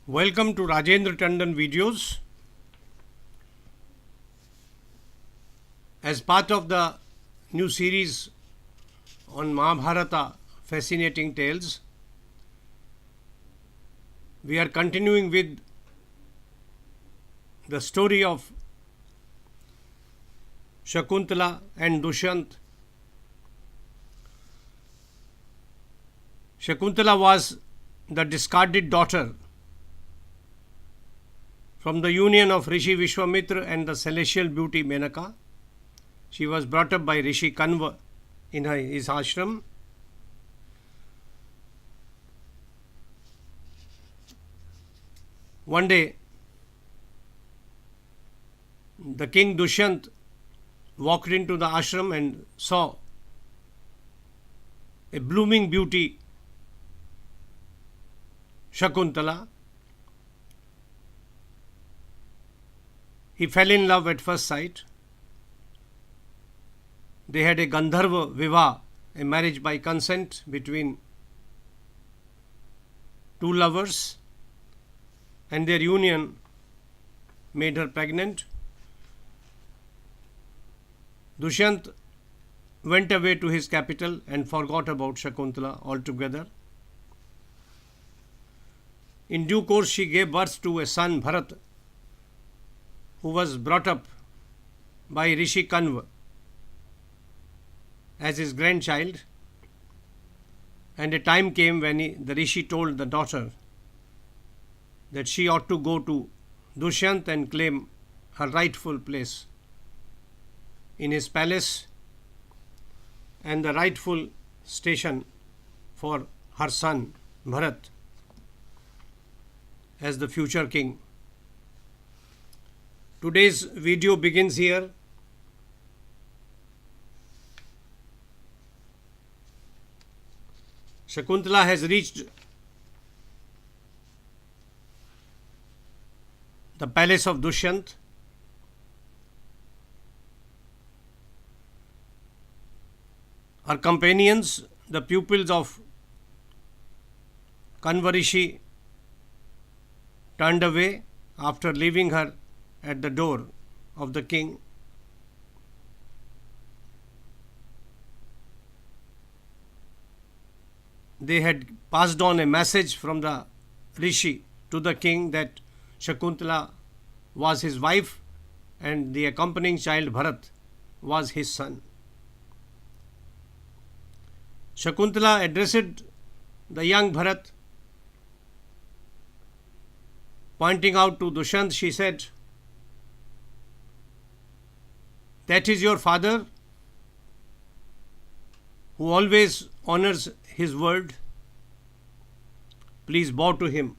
Welcome to Rajendra Tandon Videos. As part of the new series on Mahabharata Fascinating Tales, we are continuing with the story of Shakuntala and Dushyanta. Shakuntala was the discarded daughter from the union of Rishi Vishwamitra and the celestial beauty Menaka. She was brought up by Rishi Kanva in his ashram. One day, the king Dushyanta walked into the ashram and saw a blooming beauty, Shakuntala. He fell in love at first sight. They had a Gandharva Vivaha, a marriage by consent between two lovers, and their union made her pregnant. Dushyanta went away to his capital and forgot about Shakuntala altogether. In due course, she gave birth to a son, Bharata, who was brought up by Rishi Kanva as his grandchild, and a time came when the Rishi told the daughter that she ought to go to Dushyanta and claim her rightful place in his palace and the rightful station for her son Bharat as the future king. Today's video begins here. Shakuntala has reached the palace of Dushyanta. Her companions, the pupils of Kanva Rishi, turned away after leaving her at the door of the king. They had passed on a message from the Rishi to the king that Shakuntala was his wife and the accompanying child Bharat was his son. Shakuntala addressed the young Bharat. Pointing out to Dushyanta, she said, "That is your father, who always honors his word. Please bow to him."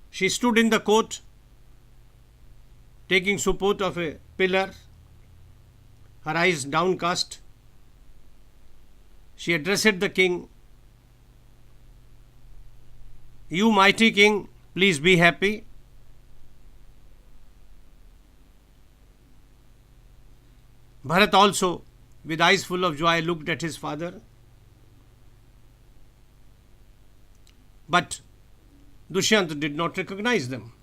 She stood in the court, taking support of a pillar, her eyes downcast. She addressed the king, "You mighty king, please be happy. Bharat also, with eyes full of joy, looked at his father. But Dushyanta did not recognize them.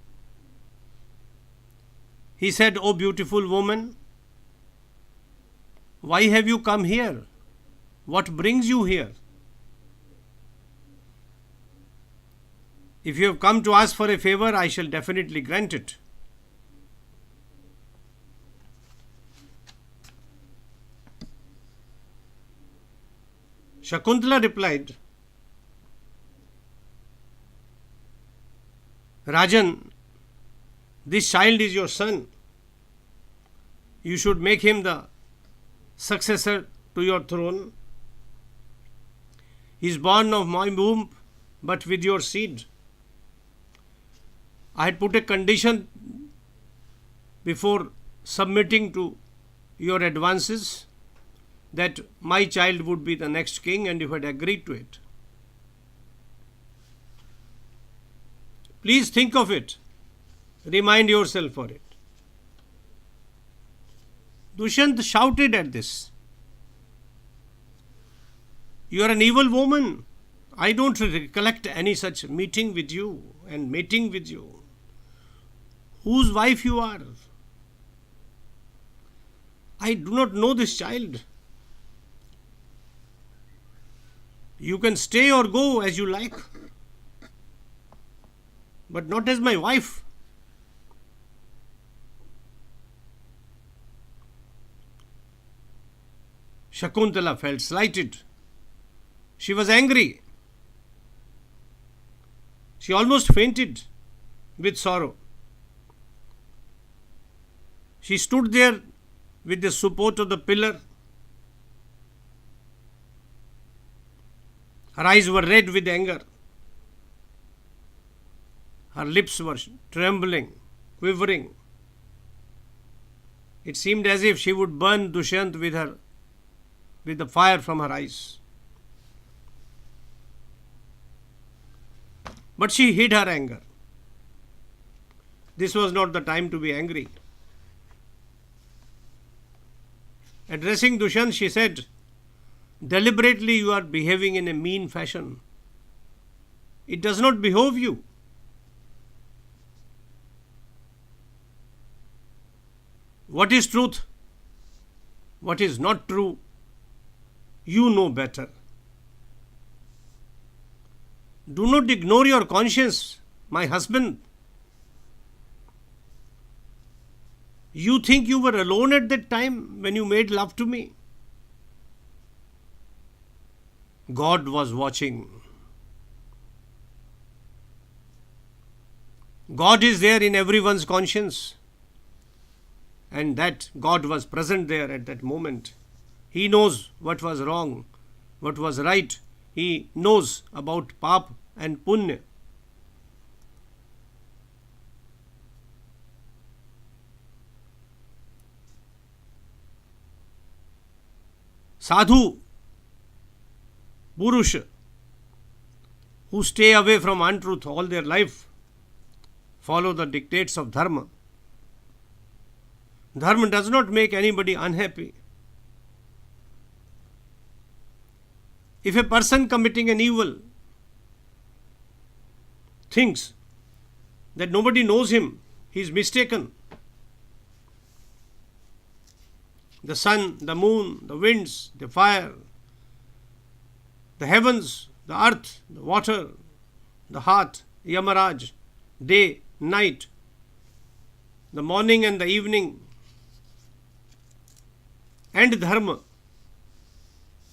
He said, "O beautiful woman, why have you come here? What brings you here? If you have come to ask for a favor, I shall definitely grant it." Shakuntala replied, "Rajan, this child is your son. You should make him the successor to your throne. He is born of my womb, but with your seed. I had put a condition before submitting to your advances that my child would be the next king, and you had agreed to it. Please think of it. Remind yourself for it." Dushyanta shouted at this, "You are an evil woman. I don't recollect any such meeting with you and mating with you. Whose wife you are? I do not know this child. You can stay or go as you like, but not as my wife. Shakuntala felt slighted. She was angry. She almost fainted with sorrow. She stood there with the support of the pillar. Her eyes were red with anger. Her lips were trembling, quivering. It seemed as if she would burn Dushyant with the fire from her eyes. But she hid her anger. This was not the time to be angry. Addressing Dushyant, she said, "Deliberately you are behaving in a mean fashion. It does not behove you. What is truth? What is not true? You know better. Do not ignore your conscience, my husband. You think you were alone at that time when you made love to me? God was watching. God is there in everyone's conscience. And that God was present there at that moment. He knows what was wrong, what was right. He knows about Pap and Punya. Sadhu, Purush, who stay away from untruth all their life, follow the dictates of Dharma. Dharma does not make anybody unhappy. If a person committing an evil thinks that nobody knows him, he is mistaken. The sun, the moon, the winds, the fire, the heavens, the earth, the water, the heart, Yamaraj, day, night, the morning and the evening, and Dharma,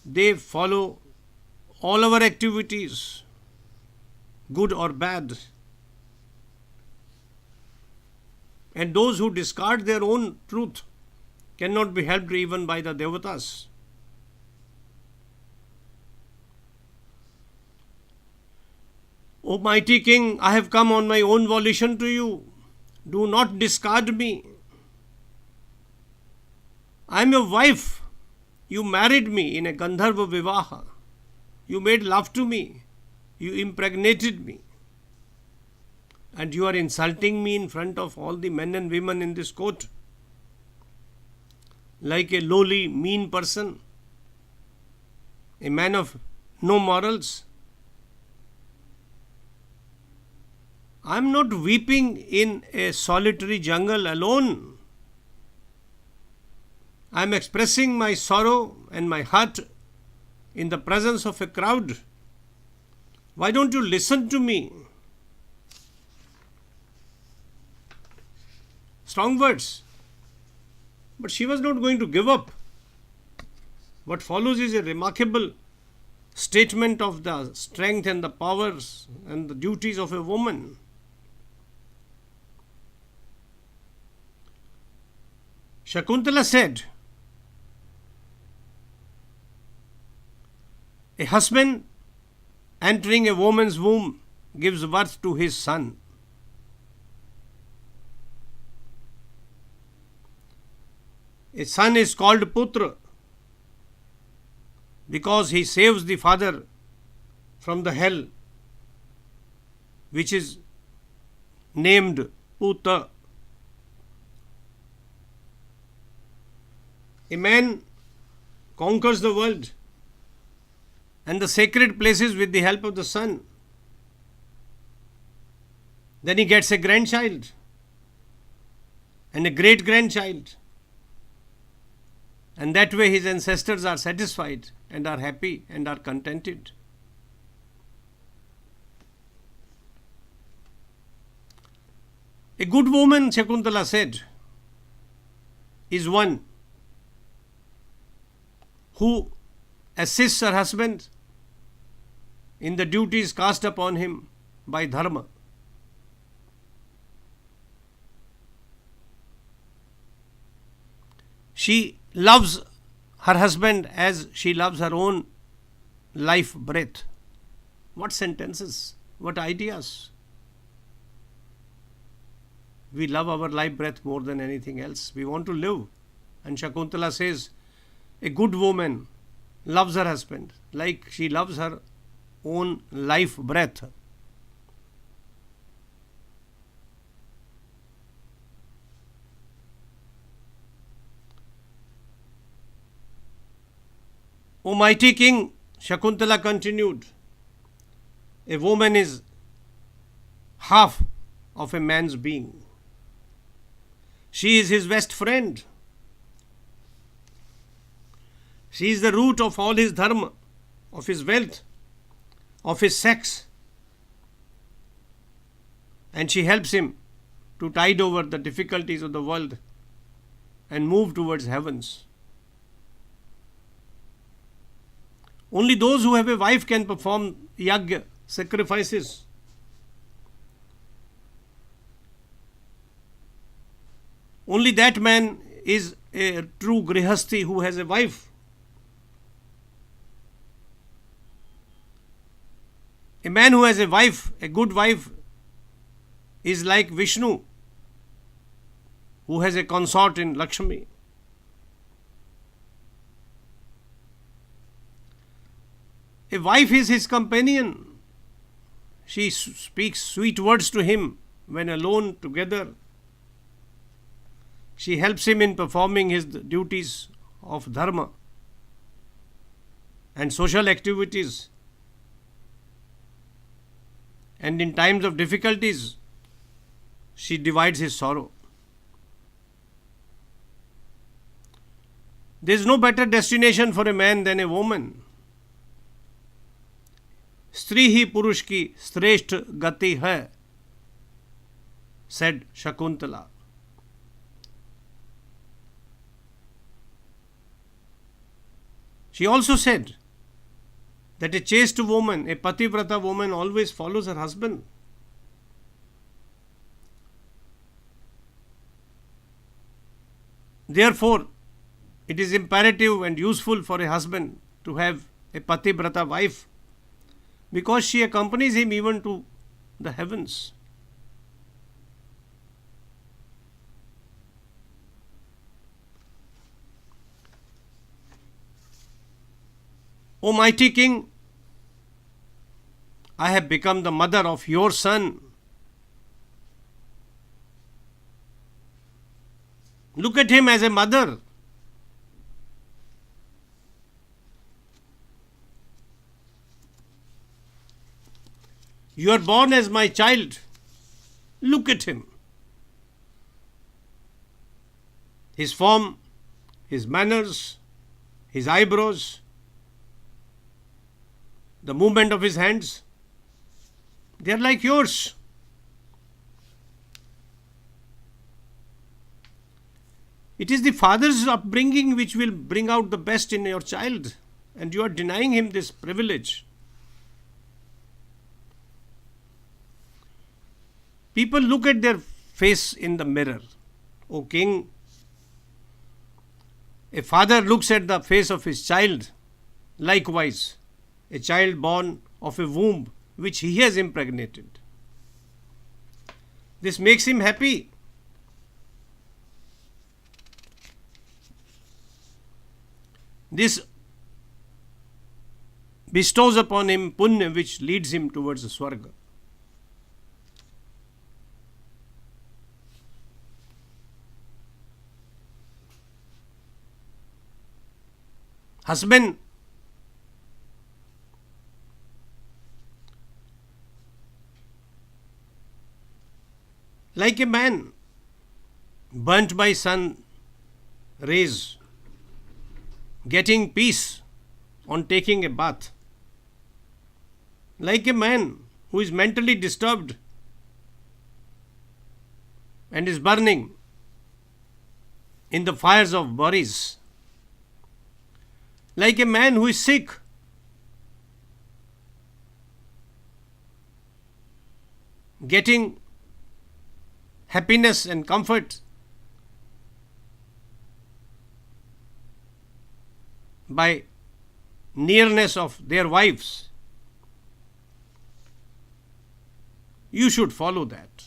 they follow all our activities, good or bad. And those who discard their own truth cannot be helped even by the devatas. O mighty king, I have come on my own volition to you. Do not discard me. I am your wife. You married me in a Gandharva Vivaha. You made love to me. You impregnated me. And you are insulting me in front of all the men and women in this court like a lowly, mean person, a man of no morals. I am not weeping in a solitary jungle alone. I am expressing my sorrow and my hurt in the presence of a crowd. Why don't you listen to me? Strong words. But she was not going to give up. What follows is a remarkable statement of the strength and the powers and the duties of a woman. Shakuntala said, a husband entering a woman's womb gives birth to his son. A son is called Putra because he saves the father from the hell, which is named Puta. A man conquers the world and the sacred places with the help of the son. Then he gets a grandchild and a great-grandchild. And that way his ancestors are satisfied and are happy and are contented. A good woman, Shakuntala said, is one who assists her husband in the duties cast upon him by dharma. She loves her husband as she loves her own life breath. What sentences, what ideas. We love our life breath more than anything else. We want to live. And Shakuntala says, a good woman loves her husband like she loves her own life breath. O mighty king, Shakuntala continued, a woman is half of a man's being. She is his best friend. She is the root of all his dharma, of his wealth, of his sex. And she helps him to tide over the difficulties of the world and move towards heavens. Only those who have a wife can perform yajna, sacrifices. Only that man is a true grihasti who has a wife. A man who has a wife, a good wife, is like Vishnu, who has a consort in Lakshmi. A wife is his companion. She speaks sweet words to him when alone together. She helps him in performing his duties of dharma and social activities. And in times of difficulties, she divides his sorrow. There is no better destination for a man than a woman. स्त्री ही पुरुष की श्रेष्ठ गति है, said Shakuntala. She also said that a chaste woman, a pativrata woman, always follows her husband. Therefore, it is imperative and useful for a husband to have a pativrata wife, because she accompanies him even to the heavens. O mighty king, I have become the mother of your son. Look at him as a mother. You are born as my child. Look at him. His form, his manners, his eyebrows, the movement of his hands, they are like yours. It is the father's upbringing which will bring out the best in your child, and you are denying him this privilege. People look at their face in the mirror. O king, a father looks at the face of his child. Likewise, a child born of a womb which he has impregnated. This makes him happy. This bestows upon him punya which leads him towards the swarga. Husband Like a man burnt by sun rays, getting peace on taking a bath. Like a man who is mentally disturbed and is burning in the fires of worries. Like a man who is sick, getting happiness and comfort by nearness of their wives. You should follow that.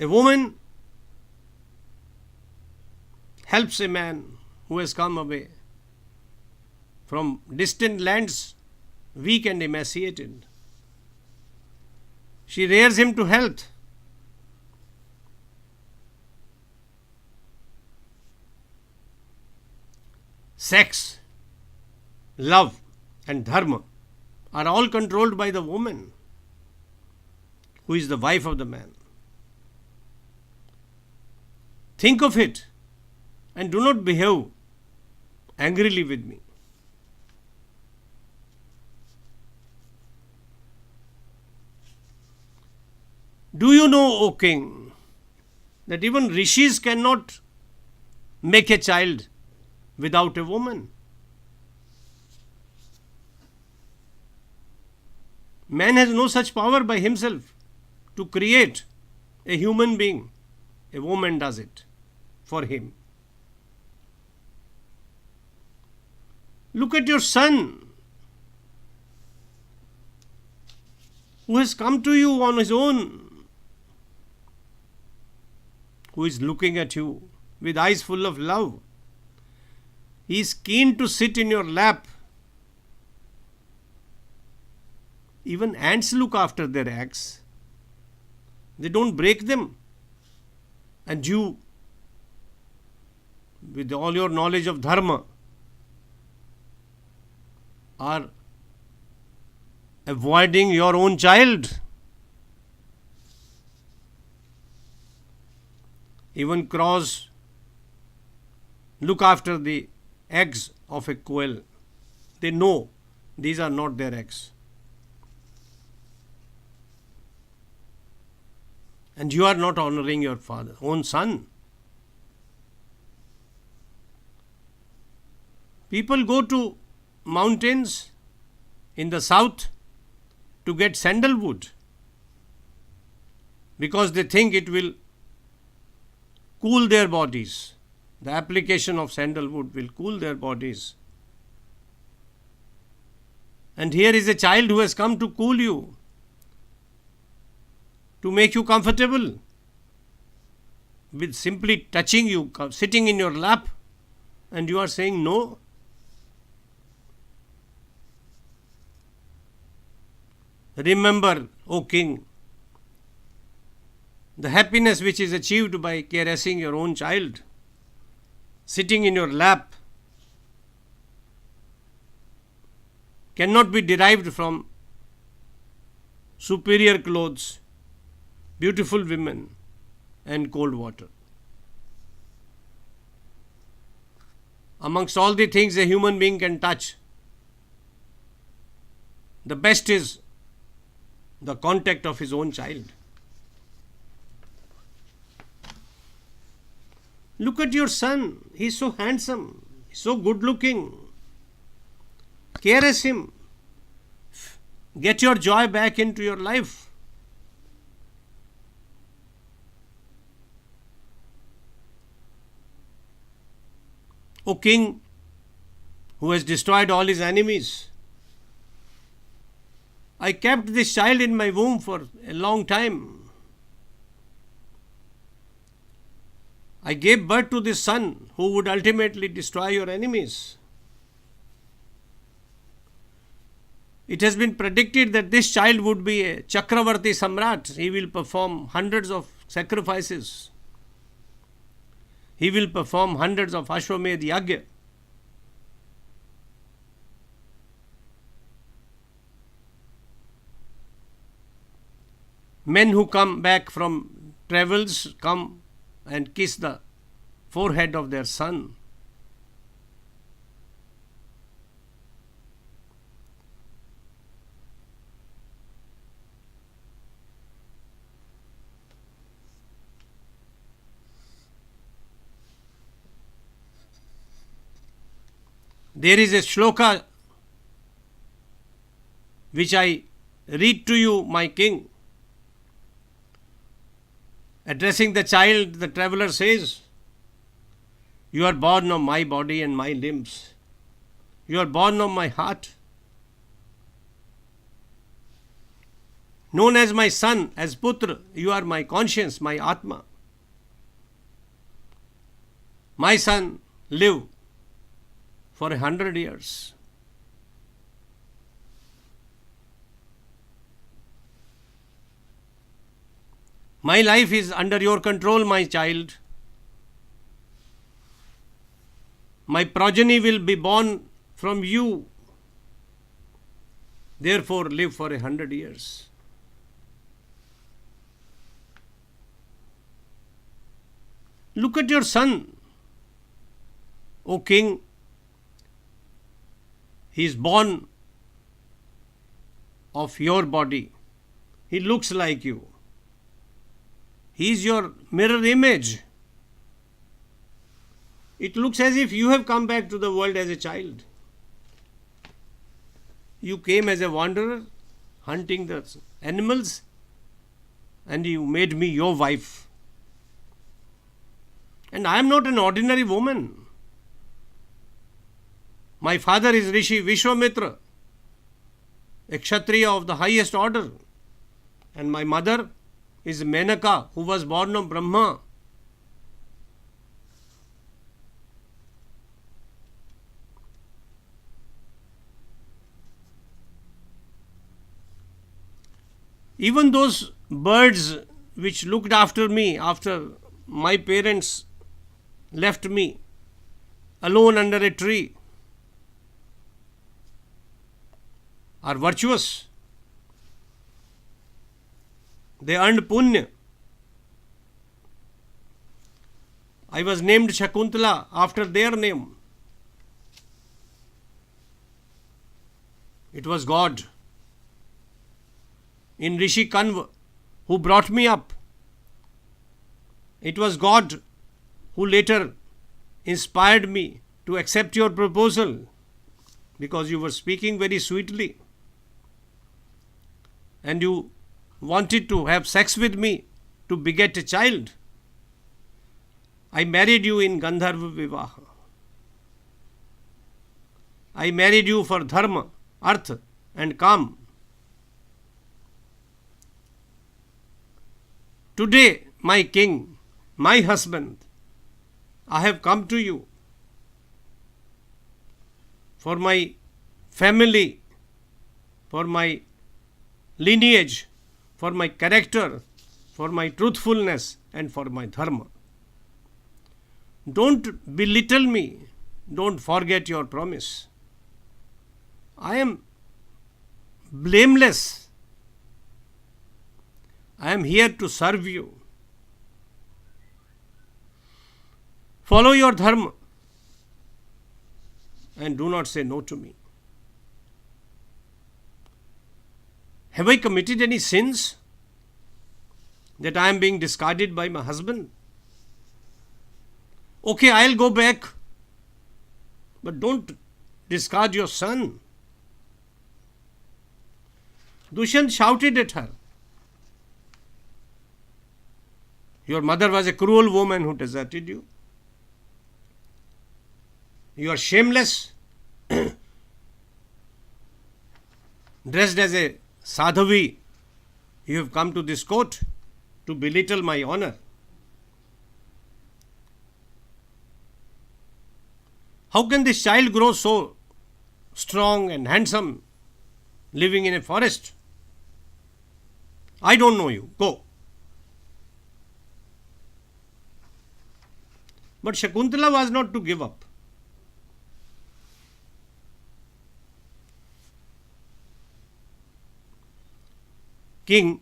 A woman helps a man who has come away from distant lands, weak and emaciated. She rears him to health. Sex, love, and dharma are all controlled by the woman, who is the wife of the man. Think of it and do not behave angrily with me. Do you know, O king, that even rishis cannot make a child without a woman? Man has no such power by himself to create a human being. A woman does it for him. Look at your son, who has come to you on his own, who is looking at you with eyes full of love. He is keen to sit in your lap. Even ants look after their eggs. They don't break them. And you, with all your knowledge of dharma, are avoiding your own child. Even crows look after the eggs of a quail. They know these are not their eggs. And you are not honoring your father, own son. People go to mountains in the south to get sandalwood because they think it will cool their bodies. The application of sandalwood will cool their bodies. And here is a child who has come to cool you, to make you comfortable, with simply touching you, sitting in your lap, and you are saying no. Remember, O king, the happiness which is achieved by caressing your own child, sitting in your lap, cannot be derived from superior clothes, beautiful women, and cold water. Amongst all the things a human being can touch, the best is the contact of his own child. Look at your son. He is so handsome, so good looking. Caress him. Get your joy back into your life. O king, who has destroyed all his enemies, I kept this child in my womb for a long time. I gave birth to this son who would ultimately destroy your enemies. It has been predicted that this child would be a Chakravarti Samrat. He will perform hundreds of sacrifices. He will perform hundreds of Ashwamedh Yagya. Men who come back from travels come and kiss the forehead of their son. There is a shloka which I read to you, my king. Addressing the child, the traveler says, "You are born of my body and my limbs. You are born of my heart. Known as my son, as Putra, you are my conscience, my Atma. My son, live for 100 years. My life is under your control, my child. My progeny will be born from you. Therefore, live for 100 years." Look at your son, O king. He is born of your body. He looks like you. He is your mirror image. It looks as if you have come back to the world as a child. You came as a wanderer, hunting the animals, and you made me your wife. And I am not an ordinary woman. My father is Rishi Vishwamitra, a Kshatriya of the highest order, and my mother is Menaka, who was born of Brahma. Even those birds which looked after me after my parents left me alone under a tree are virtuous. They earned punya. I was named Shakuntala after their name. It was God in Rishi Kanva who brought me up. It was God who later inspired me to accept your proposal because you were speaking very sweetly and you wanted to have sex with me to beget a child. I married you in Gandharva Vivaha. I married you for dharma, artha and kam. Today, my king, my husband, I have come to you for my family, for my lineage, for my character, for my truthfulness, and for my dharma. Don't belittle me. Don't forget your promise. I am blameless. I am here to serve you. Follow your dharma and do not say no to me. Have I committed any sins that I am being discarded by my husband? Okay, I'll go back, but don't discard your son. Dushyanta shouted at her. Your mother was a cruel woman who deserted you. You are shameless, dressed as a sadhavi. You have come to this court to belittle my honor. How can this child grow so strong and handsome living in a forest? I don't know you. Go. But Shakuntala was not to give up. King,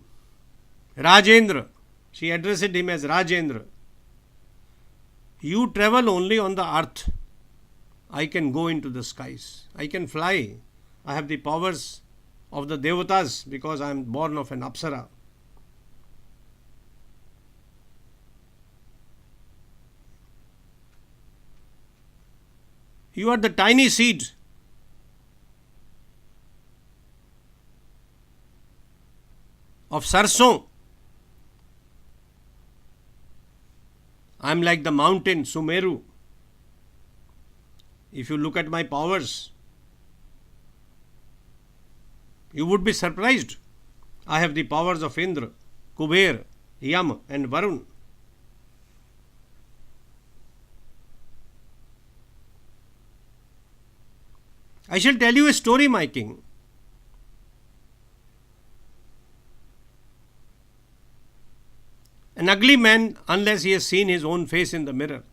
Rajendra, she addressed him as Rajendra. You travel only on the earth. I can go into the skies. I can fly. I have the powers of the Devatas because I am born of an Apsara. You are the tiny seed of sarson. I am like the mountain Sumeru. If you look at my powers, you would be surprised. I have the powers of Indra, Kuber, Yam and Varun. I shall tell you a story, my king. An ugly man, unless he has seen his own face in the mirror,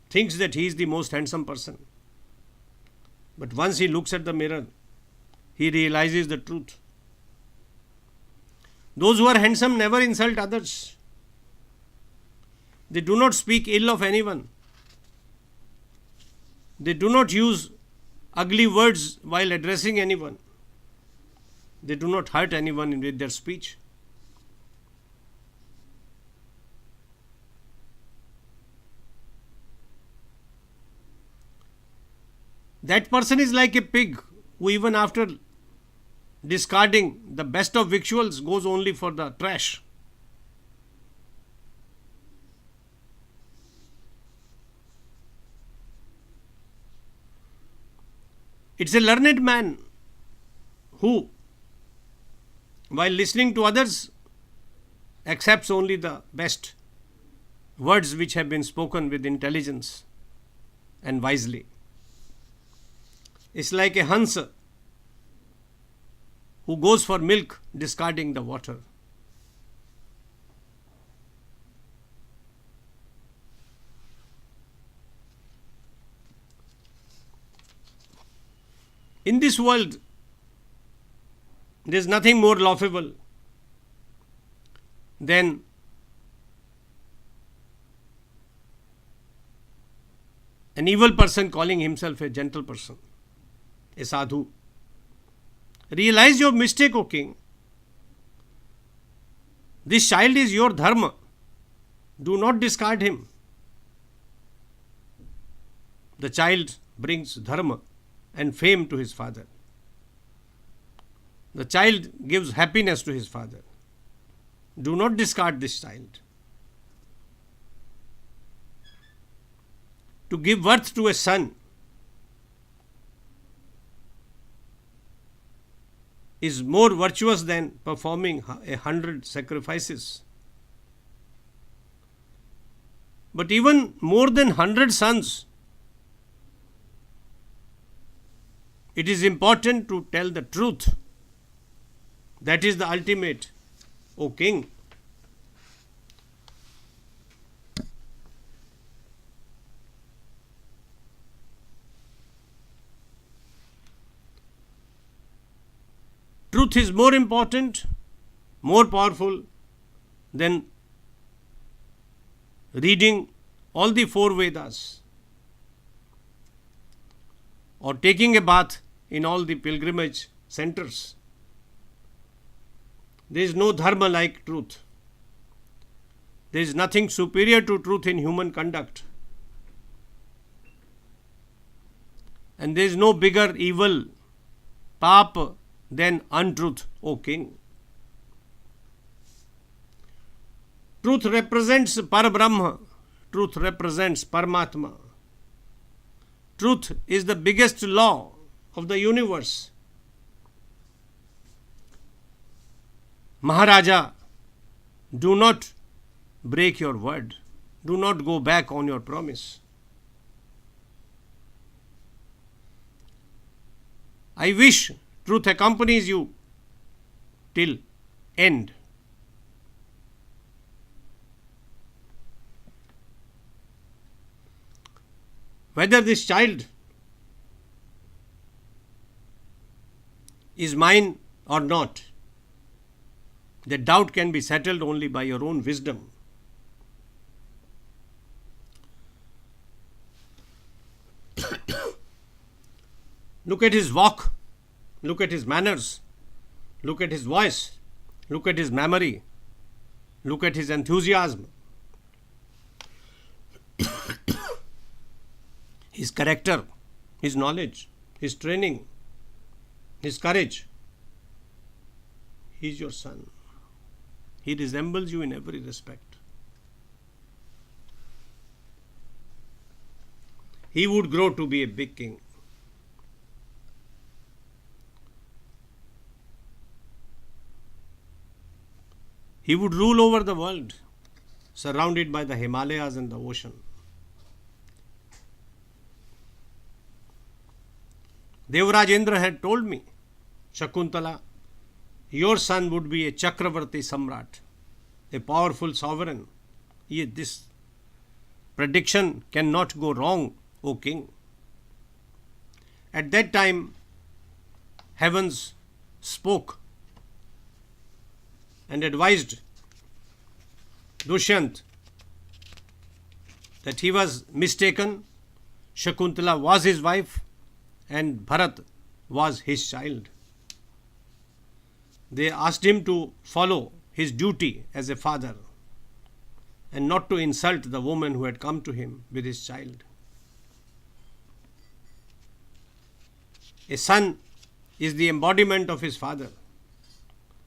thinks that he is the most handsome person. But once he looks at the mirror, he realizes the truth. Those who are handsome never insult others. They do not speak ill of anyone. They do not use ugly words while addressing anyone. They do not hurt anyone with their speech. That person is like a pig who, even after discarding the best of victuals, goes only for the trash. It's a learned man who, while listening to others, accepts only the best words which have been spoken with intelligence and wisely. It's like a Hansa who goes for milk, discarding the water. In this world, there is nothing more laughable than an evil person calling himself a gentle person, a sadhu. Realize your mistake, O king. This child is your dharma. Do not discard him. The child brings dharma and fame to his father. The child gives happiness to his father. Do not discard this child. To give birth to a son is more virtuous than performing 100 sacrifices. But even more than 100 sons, it is important to tell the truth. That is the ultimate, O king. Truth is more important, more powerful than reading all the 4 Vedas or taking a bath in all the pilgrimage centers. There is no dharma like truth. There is nothing superior to truth in human conduct. And there is no bigger evil, papa, than untruth, O king. Truth represents Parabrahma. Truth represents Paramatma. Truth is the biggest law of the universe. Maharaja, do not break your word. Do not go back on your promise. I wish truth accompanies you till end. Whether this child is mine or not, The doubt can be settled only by your own wisdom. Look at his walk, look at his manners, look at his voice, look at his memory, look at his enthusiasm, his character, his knowledge, his training, his courage. He is your son. He resembles you in every respect. He would grow to be a big king. He would rule over the world, surrounded by the Himalayas and the ocean. Rajendra had told me, Shakuntala, your son would be a Chakravarti Samrat, a powerful sovereign. Yet this prediction cannot go wrong, O king. At that time, heavens spoke and advised Dushyanta that he was mistaken. Shakuntala was his wife and Bharata was his child. They asked him to follow his duty as a father and not to insult the woman who had come to him with his child. A son is the embodiment of his father.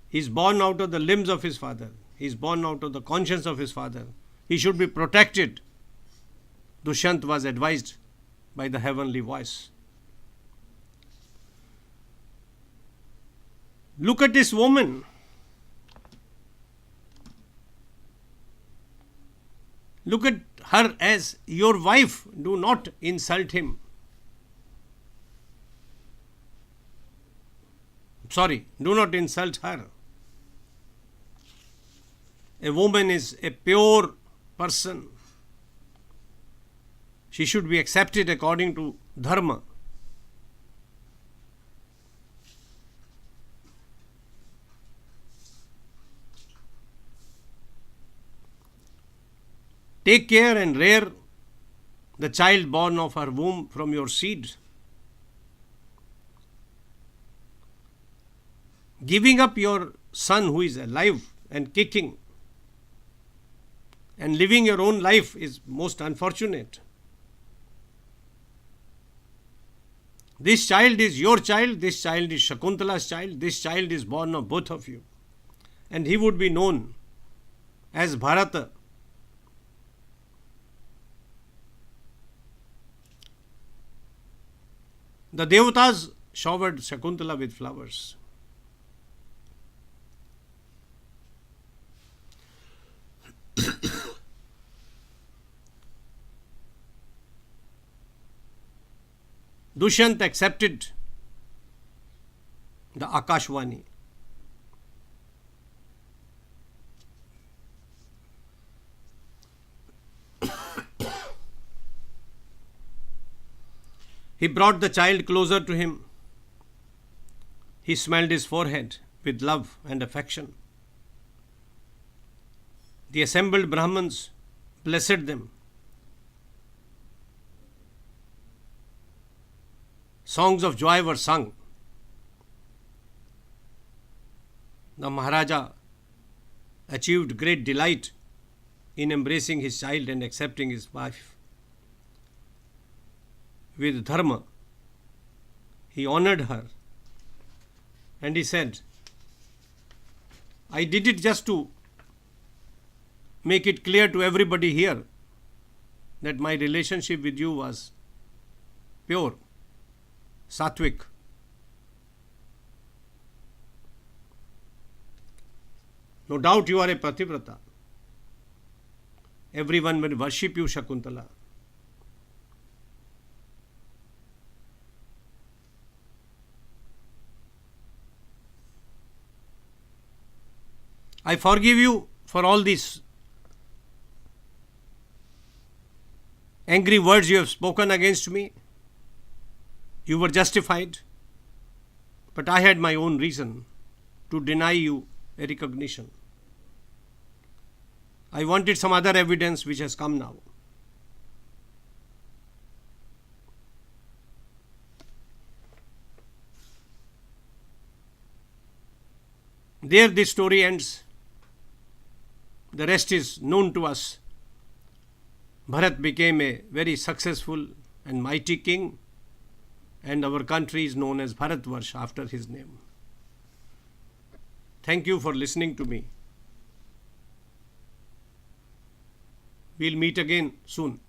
He is born out of the limbs of his father. He is born out of the conscience of his father. He should be protected. Dushyanta was advised by the heavenly voice. Look at this woman. Look at her as your wife. Do not insult him. Sorry, do not insult her. A woman is a pure person. She should be accepted according to dharma. Take care and rear the child born of her womb from your seed. Giving up your son who is alive and kicking and living your own life is most unfortunate. This child is your child, this child is Shakuntala's child, this child is born of both of you. And he would be known as Bharata. The Devatas showered Shakuntala with flowers. Dushyanta accepted the Akashvani. He brought the child closer to him. He smelled his forehead with love and affection. The assembled Brahmins blessed them. Songs of joy were sung. The Maharaja achieved great delight in embracing his child and accepting his wife. With dharma, he honored her and he said, I did it just to make it clear to everybody here that my relationship with you was pure, sattvic. No doubt you are a pativrata. Everyone will worship you, Shakuntala. I forgive you for all these angry words you have spoken against me. You were justified, but I had my own reason to deny you a recognition. I wanted some other evidence which has come now. There this story ends. The rest is known to us. Bharat became a very successful and mighty king, and our country is known as Bharatvarsh after his name. Thank you for listening to me. We'll meet again soon.